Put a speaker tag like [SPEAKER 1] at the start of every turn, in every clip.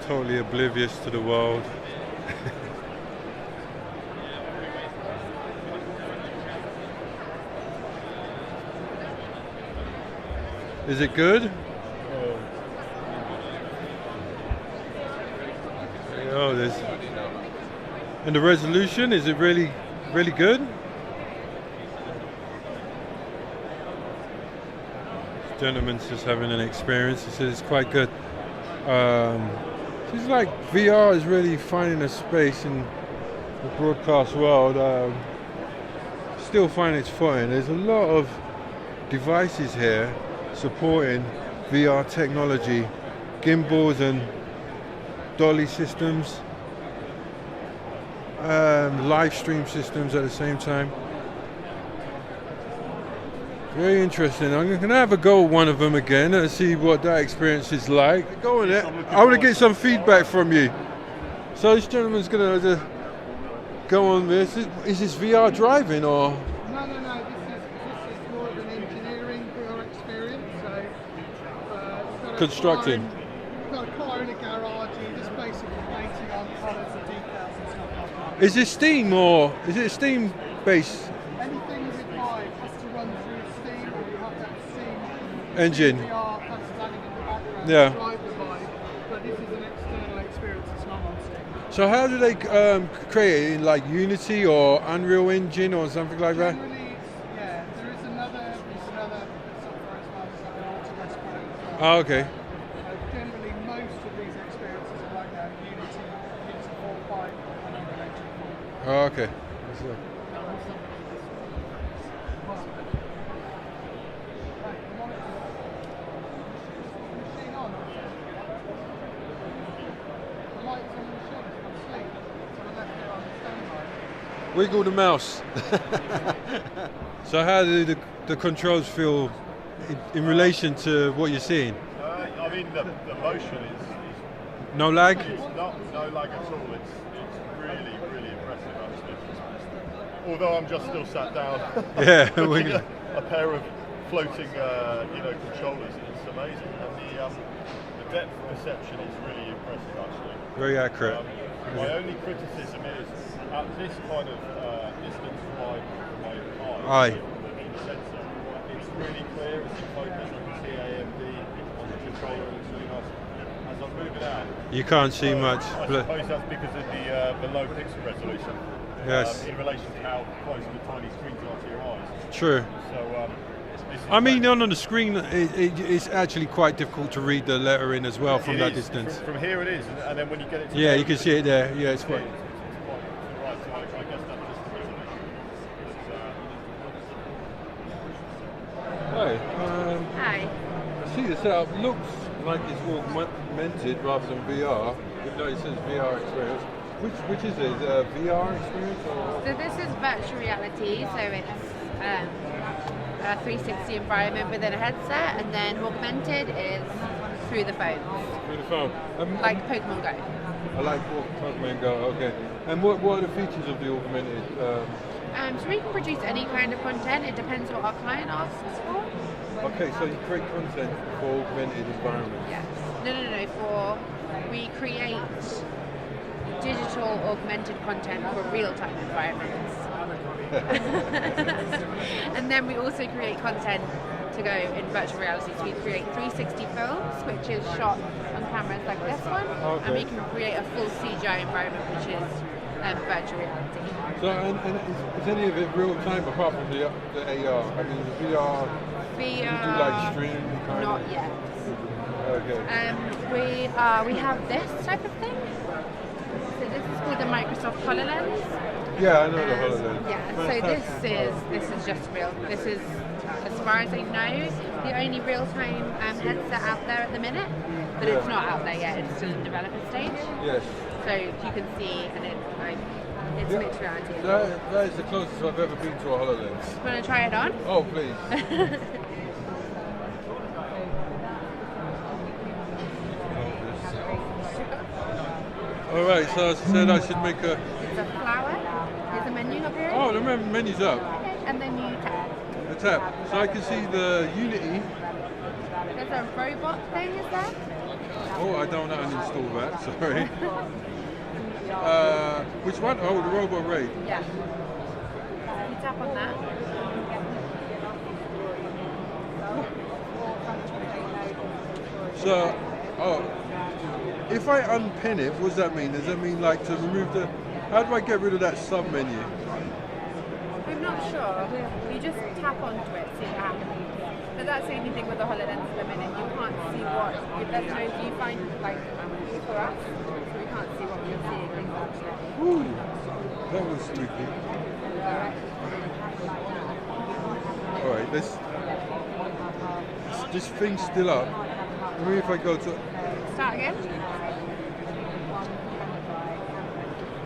[SPEAKER 1] totally oblivious to the world. Is it good? Oh, there's. And the resolution, is it really good? This gentleman's just having an experience. He said it's quite good. Seems like VR is really finding a space in the broadcast world. Still finding its footing. There's a lot of devices here supporting VR technology, gimbals and dolly systems, live stream systems at the same time. Very interesting. I'm going to have a go at one of them again and see what that experience is like. Go on it. I want to get some feedback from you. So this gentleman's going to go on this. Is this VR driving or?
[SPEAKER 2] No. This is more of an engineering VR experience. So,
[SPEAKER 1] constructing.
[SPEAKER 2] You've got a car in a garage. And you're just basically painting on colours and decals and stuff like that.
[SPEAKER 1] Is it Steam or is it Steam based?
[SPEAKER 2] Anything with live has to run through Steam, or you have to have Steam
[SPEAKER 1] Engine.
[SPEAKER 2] VR that's running in the background
[SPEAKER 1] Yeah.
[SPEAKER 2] to drive the live. But this is an external experience. It's not on Steam.
[SPEAKER 1] So how do they create it in like Unity or Unreal Engine or something like that?
[SPEAKER 2] Generally, there is another software as well as like an Autodesk program.
[SPEAKER 1] Oh, okay.
[SPEAKER 2] Generally, most of these experiences are like that. Unity 4.5 and Unreal Engine 4.
[SPEAKER 1] Oh, okay. Wiggle the mouse. So how do the controls feel in relation to what you're seeing?
[SPEAKER 3] I mean, the motion is
[SPEAKER 1] no lag?
[SPEAKER 3] It's no lag at all. It's really impressive actually. Although I'm just still sat down.
[SPEAKER 1] Yeah,
[SPEAKER 3] looking at a pair of floating controllers. It's amazing, and the depth perception is really impressive actually.
[SPEAKER 1] Very accurate.
[SPEAKER 3] My only criticism is at this kind of distance from my
[SPEAKER 1] eye,
[SPEAKER 3] the sensor, it's really clear, it's in focus, I can see AMD on the controller, it's really nice. As I'm moving out,
[SPEAKER 1] you can't see much.
[SPEAKER 3] I suppose that's because of the low pixel resolution.
[SPEAKER 1] Yes.
[SPEAKER 3] In relation to how close the tiny screens are to your eyes.
[SPEAKER 1] True.
[SPEAKER 3] So,
[SPEAKER 1] I mean, on the screen, it's actually quite difficult to read the lettering as well from that distance.
[SPEAKER 3] From here it is, and then when you get it to
[SPEAKER 1] you can see it there. Yeah, it's quite.
[SPEAKER 3] Right, so I guess that's just the resolution.
[SPEAKER 1] Hi. I see the setup looks like it's augmented rather than VR, even though it says VR experience. Which is it? VR experience or?
[SPEAKER 4] So this is virtual reality, so it's a 360 environment within a headset, and then augmented is through the phone.
[SPEAKER 1] Through the phone.
[SPEAKER 4] Like Pokemon Go.
[SPEAKER 1] I like Pokemon Go, okay. And what are the features of the augmented?
[SPEAKER 4] So we can produce any kind of content, it depends what our client asks for.
[SPEAKER 1] Okay, so you create content for augmented environments?
[SPEAKER 4] Yes. No, we create digital augmented content for real-time environments. And then we also create content to go in virtual reality. So we create 360 films, which is shot on cameras like this one, and we can create a full CGI environment, which is virtual reality.
[SPEAKER 1] So, and is any of it real time apart from the AR? I mean, the VR.
[SPEAKER 4] VR.
[SPEAKER 1] You do like stream kind
[SPEAKER 4] not
[SPEAKER 1] of?
[SPEAKER 4] yet.
[SPEAKER 1] Okay.
[SPEAKER 4] We have this type of thing. So this is called the Microsoft HoloLens.
[SPEAKER 1] Yeah, I know the HoloLens.
[SPEAKER 4] Yeah, so this is just real. This is, as far as I know, the only real-time headset out there at the minute, but it's not out there yet. It's still in developer stage.
[SPEAKER 1] Yes.
[SPEAKER 4] So you can see, and it's mixed reality.
[SPEAKER 1] That is the closest I've ever been to a HoloLens.
[SPEAKER 4] You want to try it on?
[SPEAKER 1] Oh, please. All right, so as I said, I should make a...
[SPEAKER 4] It's a flower. There's a menu up here.
[SPEAKER 1] Oh, the menu's up.
[SPEAKER 4] Okay, and then you tap.
[SPEAKER 1] The tap. So I can see the Unity.
[SPEAKER 4] There's a robot thing, is there?
[SPEAKER 1] Oh, I don't uninstall that, sorry. Which one? Oh, the Robot Raid.
[SPEAKER 4] Yeah. You tap on that.
[SPEAKER 1] So, if I unpin it, what does that mean? Does that mean like to remove the... How do I get rid of that sub-menu?
[SPEAKER 4] I'm not sure. You just tap onto it, see what happens. But that's the only thing with the HoloLens at the minute. You can't see what... There's no viewfinder, like, for us. So we can't see what we're seeing, exactly.
[SPEAKER 1] Ooh, that was spooky. Alright, this thing's still up. Maybe if I go to...
[SPEAKER 4] Start again?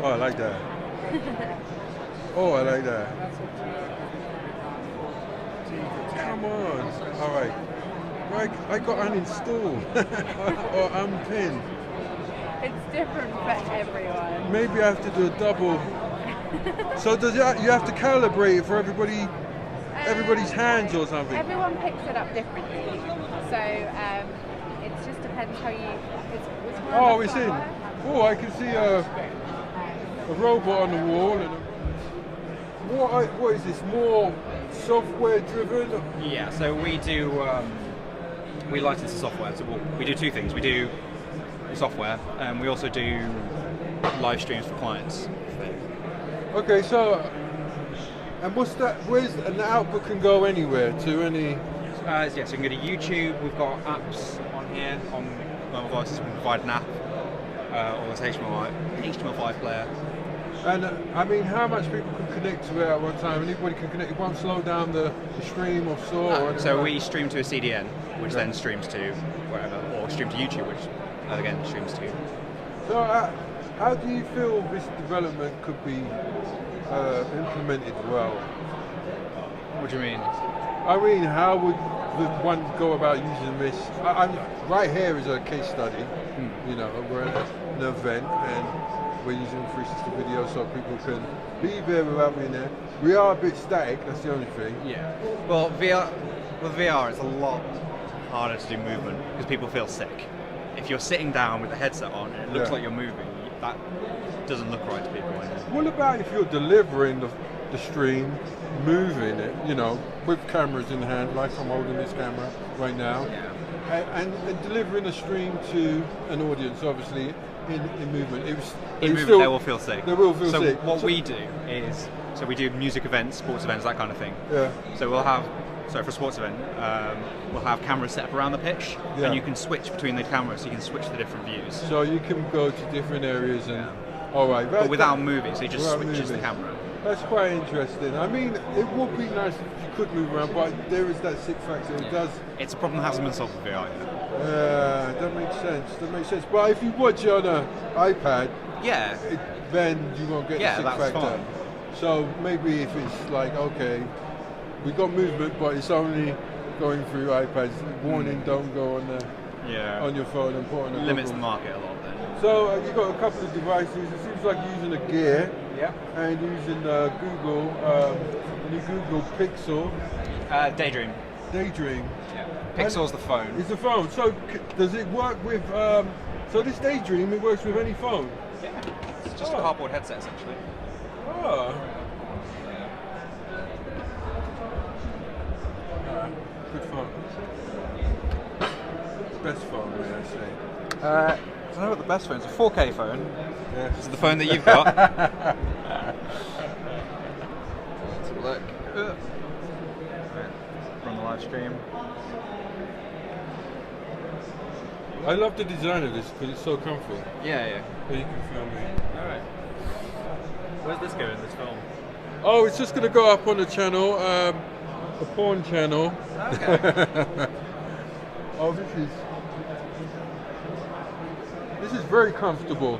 [SPEAKER 1] Oh, I like that. Oh, I like that. Come on. Alright. I got uninstalled. Or unpinned.
[SPEAKER 4] It's different for everyone.
[SPEAKER 1] Maybe I have to do a double. So does you have to calibrate it for everybody's hands or something?
[SPEAKER 4] Everyone picks it up differently. So it just depends how you...
[SPEAKER 1] Oh, it's in. Oh, I can see a robot on the wall. And what is this? More software driven?
[SPEAKER 5] Yeah, so we do, we license the software. So we do two things. We do software, and we also do live streams for clients.
[SPEAKER 1] Okay, so, and what's that? And the output can go anywhere to any...
[SPEAKER 5] Yes, so you can go to YouTube. We've got apps on here on mobile devices. We can provide an app or this HTML5 player.
[SPEAKER 1] And I mean, how much people can connect to it at one time? Anybody can connect. It won't slow down the stream or so.
[SPEAKER 5] So we stream to a CDN, which then streams to wherever, or stream to YouTube, which again streams to.
[SPEAKER 1] So how do you feel this development could be implemented well?
[SPEAKER 5] What do you mean?
[SPEAKER 1] I mean, how would the one go about using this? I'm right here is a case study. You know, we're at an event and we're using 360 video so people can be there without being there. We are a bit static. That's the only thing.
[SPEAKER 5] Yeah. Well, with VR, it's a lot harder to do movement because people feel sick. If you're sitting down with the headset on and it looks like you're moving, that doesn't look right to people.
[SPEAKER 1] What about if you're delivering the stream, moving it, you know, with cameras in hand, like I'm holding this camera right now, and delivering a stream to an audience, obviously, in movement.
[SPEAKER 5] They will feel sick.
[SPEAKER 1] They will feel sick.
[SPEAKER 5] So what we do is, we do music events, sports events, that kind of thing.
[SPEAKER 1] Yeah.
[SPEAKER 5] So we'll have, for a sports event, we'll have cameras set up around the pitch, and you can switch between the cameras, so you can switch the different views.
[SPEAKER 1] So you can go to different areas and, all right.
[SPEAKER 5] But without moving, so you just switches the camera.
[SPEAKER 1] That's quite interesting. I mean, it would be nice if you could move around, but there is that sick factor. It does.
[SPEAKER 5] It's a problem that hasn't been solved with VR yet.
[SPEAKER 1] That makes sense. But if you watch it on an iPad, then you won't get the sick factor. Fine. So maybe if it's like, okay, we got movement, but it's only going through iPads. Warning: don't go on your phone and put on a
[SPEAKER 5] limits the market a lot. Then.
[SPEAKER 1] So you've got a couple of devices. It seems like you're using a Gear. And using Google, new Google Pixel.
[SPEAKER 5] Daydream.
[SPEAKER 1] Daydream.
[SPEAKER 5] Yeah. Pixel's the phone.
[SPEAKER 1] It's the phone. So does it work with? So this Daydream, it works with any phone.
[SPEAKER 5] Yeah. It's just a cardboard headset essentially.
[SPEAKER 1] Oh. Good phone. Best phone, may I say?
[SPEAKER 5] I don't know what the best phone is. A 4K phone.
[SPEAKER 1] Yes.
[SPEAKER 5] This is the phone that you've got. Let's have a look. Run the live stream.
[SPEAKER 1] I love the design of this because it's so comfy.
[SPEAKER 5] Yeah.
[SPEAKER 1] So you can film me.
[SPEAKER 5] Alright. Where's this going, this film?
[SPEAKER 1] Oh, it's just going to go up on the channel, a porn channel.
[SPEAKER 5] Okay.
[SPEAKER 1] Oh, this is very comfortable.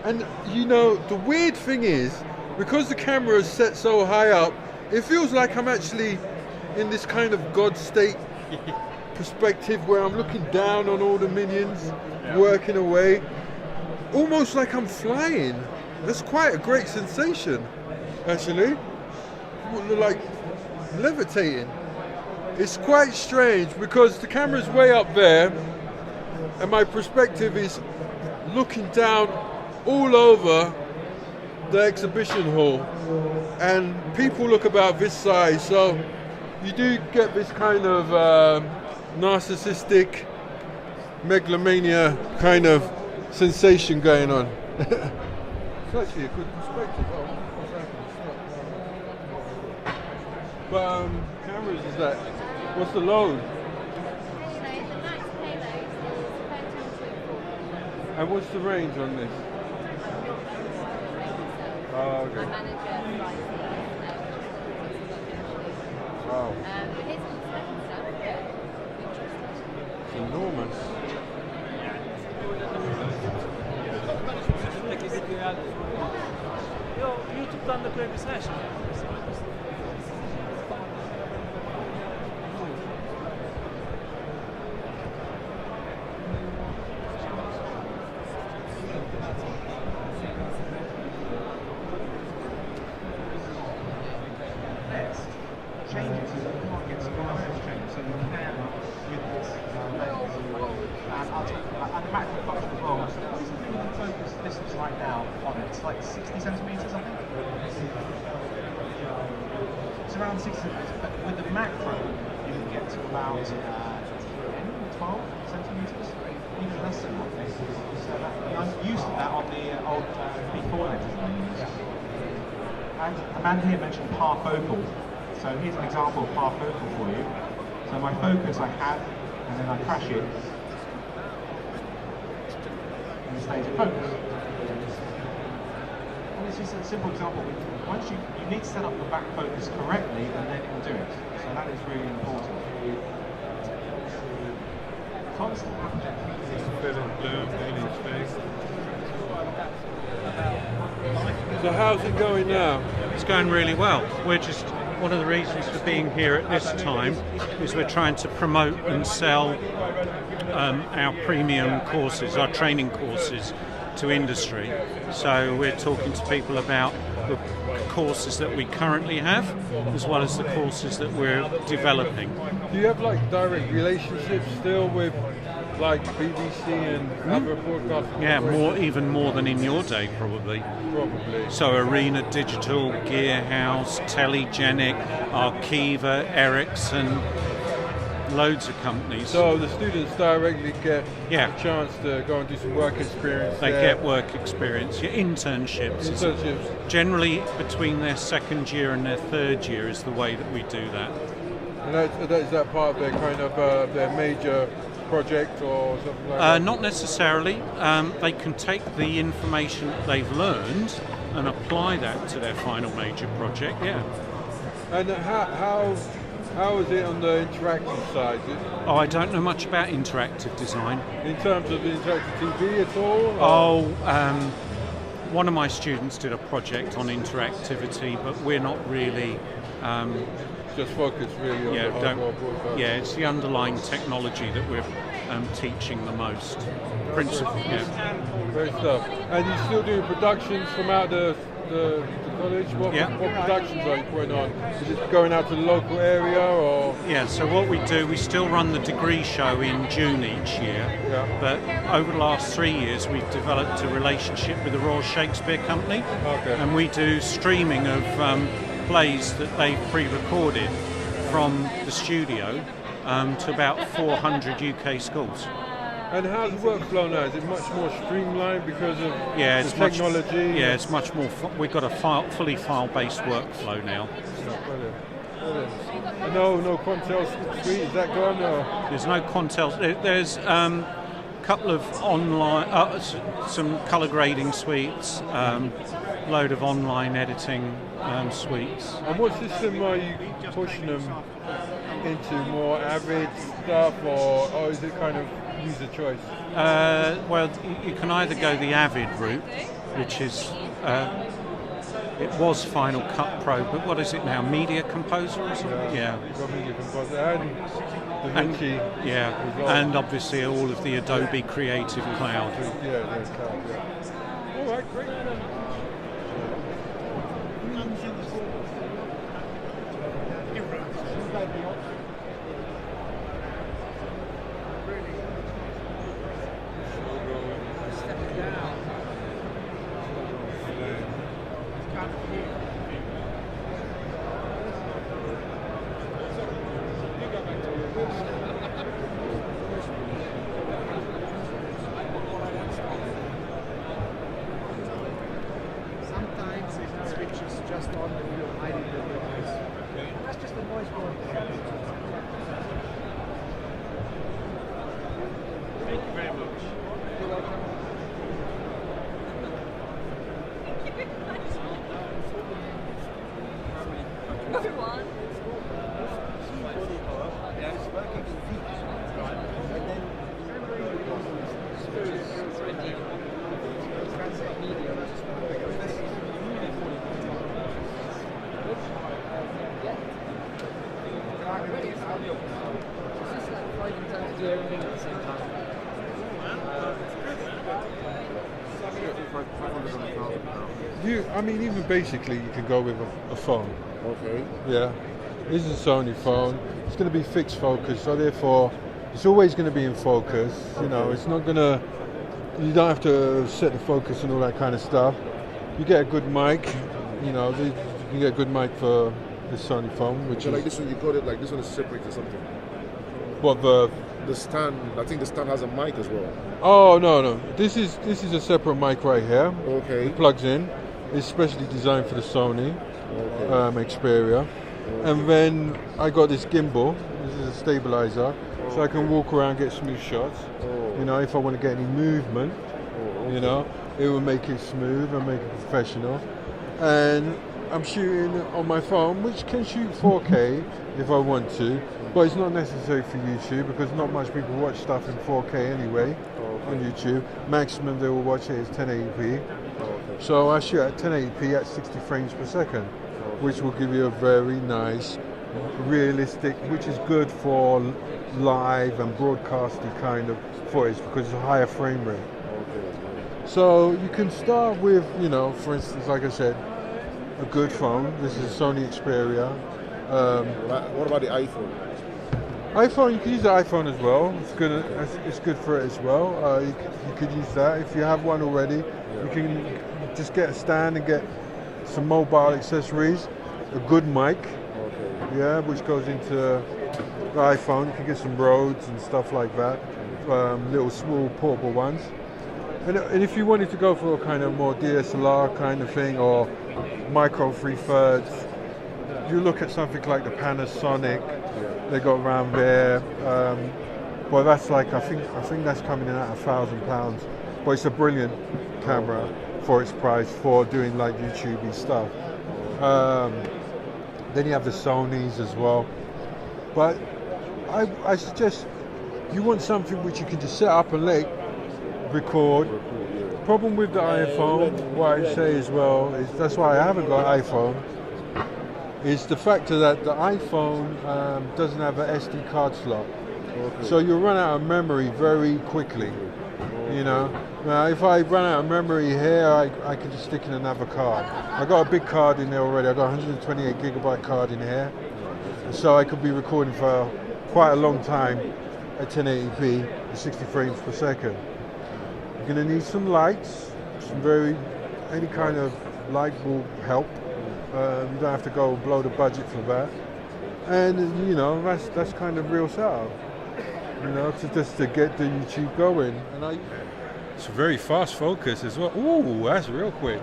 [SPEAKER 1] And you know, the weird thing is, because the camera is set so high up, it feels like I'm actually in this kind of God state perspective where I'm looking down on all the minions, working away, almost like I'm flying. That's quite a great sensation, actually. Like levitating. It's quite strange because the camera's way up there, and my perspective is looking down all over the exhibition hall, and people look about this size, so you do get this kind of narcissistic megalomania kind of sensation going on. It's actually a good perspective. Oh, what's happened? But cameras is that? What's the load? And what's the range on this? Oh, okay. Wow. It's enormous.
[SPEAKER 6] YouTube'dan da koyabilirsin her şeyi.
[SPEAKER 7] Changes, so you can't get spoliers changes, so you can with this. And I'll take and the macro function as well. So what is the minimum focus distance right now on it? It's like 60 centimeters, I think. It's around 60 centimeters, but with the macro, you can get to about 10, 12 centimeters, even less than that. So I'm used to that on the old B4 lenses I use. And Amanda here mentioned parfocal. So here's an example of parfocal for you. So my focus I have, and then I crash it, and it stays in focus. And this is a simple example. Once you need to set up the back focus correctly, and then it will do it. So that is really important. Constant
[SPEAKER 1] So how's it going now?
[SPEAKER 8] It's going really well. We're just, one of the reasons for being here at this time is we're trying to promote and sell our premium courses, our training courses to industry. So we're talking to people about the courses that we currently have, as well as the courses that we're developing.
[SPEAKER 1] Do you have like direct relationships still with like BBC and other broadcasters?
[SPEAKER 8] Yeah, even more than in your day, probably.
[SPEAKER 1] Probably.
[SPEAKER 8] So Arena Digital, Gearhouse, Telegenic, Arkiva, Ericsson, loads of companies.
[SPEAKER 1] So the students directly get
[SPEAKER 8] Yeah.
[SPEAKER 1] a chance to go and do some work experience.
[SPEAKER 8] They
[SPEAKER 1] there.
[SPEAKER 8] get work experience, internships.
[SPEAKER 1] Internships.
[SPEAKER 8] Generally, between their second year and their third year is the way that we do that.
[SPEAKER 1] And is that part of their kind of their major project or something like that?
[SPEAKER 8] Not necessarily. They can take the information that they've learned and apply that to their final major project. Yeah.
[SPEAKER 1] And how is it on the interactive side?
[SPEAKER 8] Oh, I don't know much about interactive design.
[SPEAKER 1] In terms of the interactive TV at all?
[SPEAKER 8] One of my students did a project on interactivity, but we're not really.
[SPEAKER 1] Just focus really on the hardware broadcast.
[SPEAKER 8] Yeah, it's the underlying technology that we're teaching the most. Principle, yeah.
[SPEAKER 1] Great stuff. And you're still doing productions from out the college? What productions are you putting on? Is it going out to the local area or?
[SPEAKER 8] Yeah, so what we do, we still run the degree show in June each year, but over the last 3 years we've developed a relationship with the Royal Shakespeare Company, and we do streaming of plays that they've pre-recorded from the studio to about 400 UK schools.
[SPEAKER 1] And how's the workflow now? Is it much more streamlined because of
[SPEAKER 8] it's
[SPEAKER 1] the technology?
[SPEAKER 8] It's much more. We've got a fully file-based workflow now.
[SPEAKER 1] Brilliant. No Quantel suite, is that gone? Or?
[SPEAKER 8] There's no Quantel. There's a couple of online, some colour grading suites, load of online editing suites.
[SPEAKER 1] And what system are you pushing them into? More Avid stuff, or is it kind of user choice?
[SPEAKER 8] Well, you can either go the Avid route, which is it was Final Cut Pro, but what is it now? Media Composer or something? Yeah.
[SPEAKER 1] Media Composer and DaVinci.
[SPEAKER 8] And obviously all of the Adobe Creative Cloud.
[SPEAKER 1] All right, great.
[SPEAKER 6] Thank you very much.
[SPEAKER 1] I mean, even basically, you can go with a phone.
[SPEAKER 9] Okay.
[SPEAKER 1] Yeah, this is a Sony phone. It's going to be fixed focus, so therefore, it's always going to be in focus. You know, it's not going to. You don't have to set the focus and all that kind of stuff. You get a good mic. You know, you can get a good mic for the Sony phone, which
[SPEAKER 9] So
[SPEAKER 1] is
[SPEAKER 9] like this one, you got it like this one is separate or something.
[SPEAKER 1] what
[SPEAKER 9] The stand, I think the stand has a mic as well.
[SPEAKER 1] Oh no. This is a separate mic right here.
[SPEAKER 9] Okay.
[SPEAKER 1] It plugs in. It's specially designed for the Sony Xperia. And then I got this gimbal. This is a stabilizer, so I can walk around, get smooth shots. You know, if I want to get any movement, you know, it will make it smooth and make it professional. And I'm shooting on my phone, which can shoot 4K if I want to, but it's not necessary for YouTube because not much people watch stuff in 4K anyway on YouTube. Maximum they will watch it is 1080p. So I shoot at 1080p at 60 frames per second, which will give you a very nice, realistic, which is good for live and broadcasting kind of footage because it's a higher frame rate. So you can start with, you know, for instance, like I said, a good phone. This is a Sony Xperia.
[SPEAKER 9] What about the iPhone?
[SPEAKER 1] iPhone, you can use the iPhone as well. It's good for it as well. You could use that if you have one already. You can just get a stand and get some mobile accessories, a good mic, yeah, which goes into the iPhone. You can get some Rhodes and stuff like that, little small portable ones. And if you wanted to go for a kind of more DSLR kind of thing or micro 3/3, you look at something like the Panasonic. They got around there. Well, that's like I think that's coming in at £1,000. But it's a brilliant camera for its price for doing like YouTube-y stuff. Then you have the Sonys as well. But I suggest you want something which you can just set up and let record. Problem with the iPhone, what I say as well, is that's why I haven't got an iPhone, is the fact that the iPhone doesn't have an SD card slot. So you run out of memory very quickly. You know, now if I run out of memory here, I can just stick in another card. I got a big card in there already. I got a 128 gigabyte card in here, so I could be recording for quite a long time at 1080p at 60 frames per second. You're going to need some lights, any kind of light will help. You don't have to go blow the budget for that, and you know that's kind of real setup. You know, just to get the YouTube going. And it's a very fast focus as well. Ooh, that's real quick.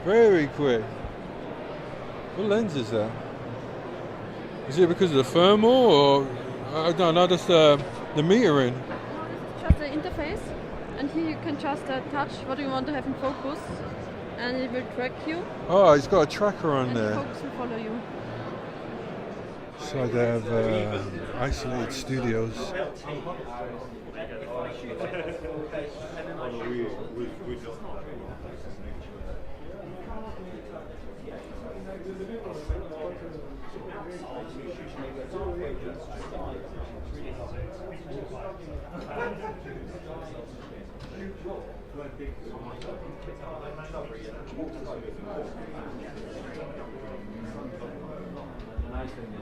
[SPEAKER 1] Very quick. What lens is that? Is it because of the thermal or I don't know? That's the metering.
[SPEAKER 10] Just the interface, and here you can just touch what you want to have in focus, and it will track you.
[SPEAKER 1] Oh, it's got a tracker on
[SPEAKER 10] and
[SPEAKER 1] there.
[SPEAKER 10] the focus will follow you.
[SPEAKER 1] So they have isolated studios.
[SPEAKER 11] The nice thing is